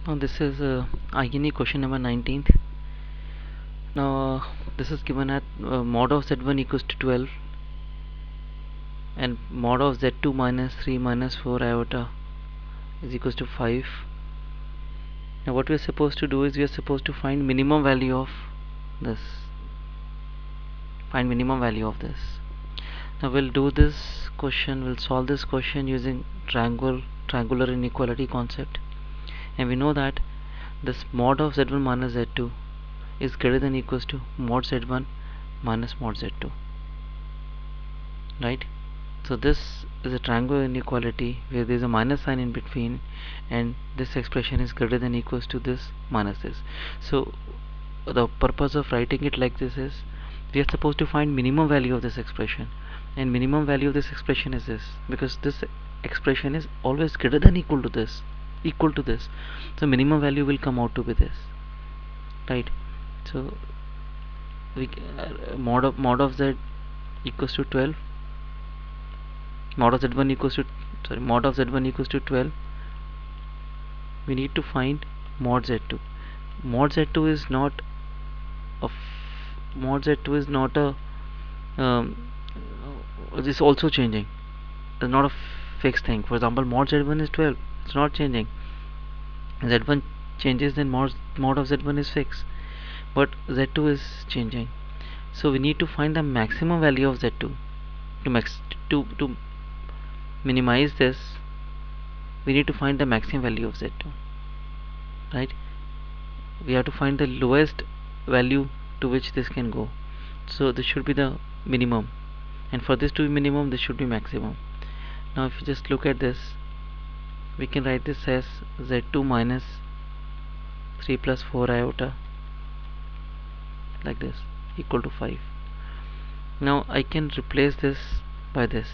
Now this is INE question number 19. Now this is given at mod of z1 equals to 12 and mod of z2 minus 3 minus 4 iota is equals to 5. Now what we are supposed to do is we are supposed to find minimum value of this. Now we'll do this question, we'll solve this question using triangular inequality concept, and we know that this mod of z1 minus z2 is greater than equals to mod z1 minus mod z2, right? So this is a triangular inequality where there is a minus sign in between, and this expression is greater than equals to this minus this. So the purpose of writing it like this is we are supposed to find minimum value of this expression, and minimum value of this expression is this, because this expression is always greater than equal to this, so minimum value will come out to be this, right? So we mod of z equals to 12, mod of z1 equals to 12. We need to find mod z2. Mod z2 is not a is also changing. It's not a fixed thing. For example, mod z1 is 12. It's not changing. Z1 changes, then mod of z1 is fixed, but z2 is changing. So we need to find the maximum value of z2. To minimize this, we need to find the maximum value of z2, right? We have to find the lowest value to which this can go. So this should be the minimum, and for this to be minimum, this should be maximum. Now if you just look at this, we can write this as z2 minus 3 plus 4 iota, like this, equal to 5. Now I can replace this by this.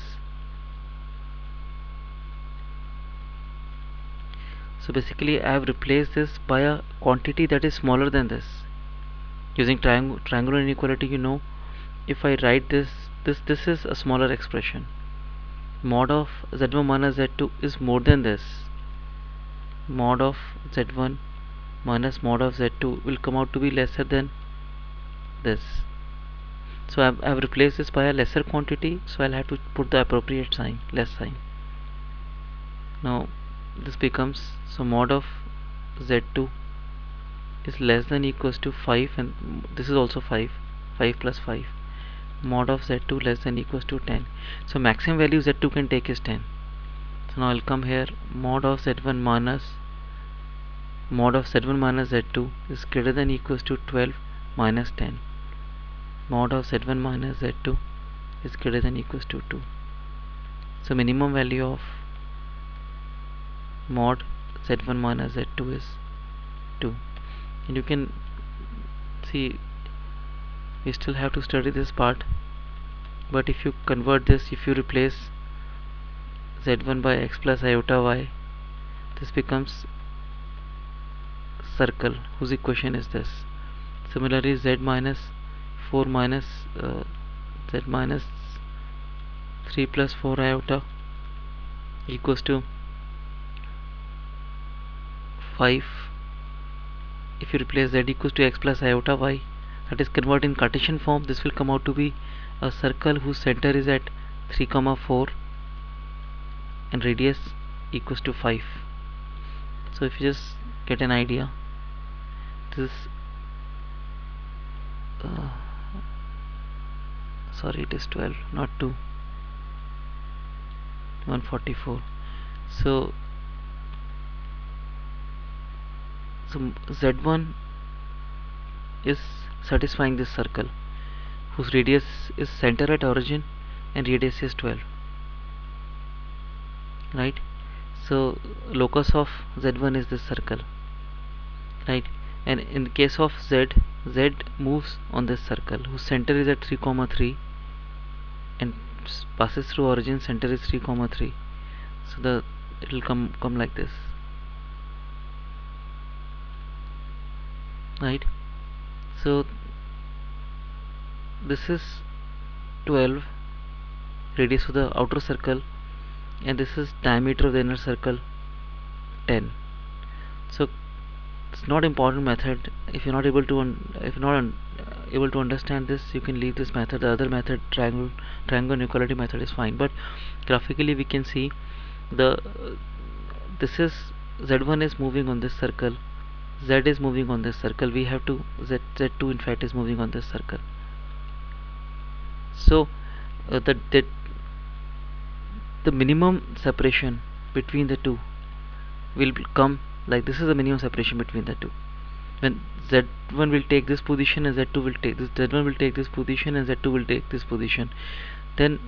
So basically I have replaced this by a quantity that is smaller than this. Using triangular inequality, you know, if I write this is a smaller expression. Mod of z1 minus z2 is more than this. Mod of z1 minus mod of z2 will come out to be lesser than this. So I've replaced this by a lesser quantity, so I'll have to put the appropriate sign, less sign. Now this becomes, so mod of z2 is less than equals to 5, and this is also 5 plus 5. Mod of z2 less than equals to 10. So maximum value z2 can take is 10. So now I'll come here, mod of z1 minus z2 is greater than equals to 12 minus 10. Mod of z1 minus z2 is greater than equals to 2. So minimum value of mod z1 minus z2 is 2. And you can see we still have to study this part, but if you convert this, if you replace z1 by x plus iota y, this becomes circle whose equation is this. Similarly, z minus 4 minus z minus 3 plus 4 iota equals to 5. If you replace z equals to x plus iota y, that is converted in Cartesian form, this will come out to be a circle whose center is at 3, 4 and radius equals to 5. So if you just get an idea, this sorry, it is 12, not 2, 144. So z1 is satisfying this circle whose radius is center at origin and radius is 12, right? So locus of z1 is this circle, right? And in the case of z moves on this circle whose center is at 3, 3 and passes through origin, center is 3, 3. So it will come like this, right? So this is 12 radius of the outer circle, and this is diameter of the inner circle 10. So it's not important method. If you're not able to if you're not able to understand this, you can leave this method. The other method, triangle inequality method, is fine. But graphically we can see the this is z1 is moving on this circle, z is moving on this circle, we have to z2 in fact is moving on this circle. So the minimum separation between the two will come like this is the minimum separation between the two. When z1 will take this position and z2 will take this, z1 will take this position and z2 will take this position, then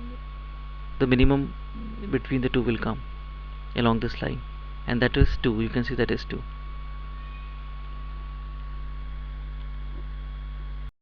the minimum between the two will come along this line, and that is 2. You can see that is 2.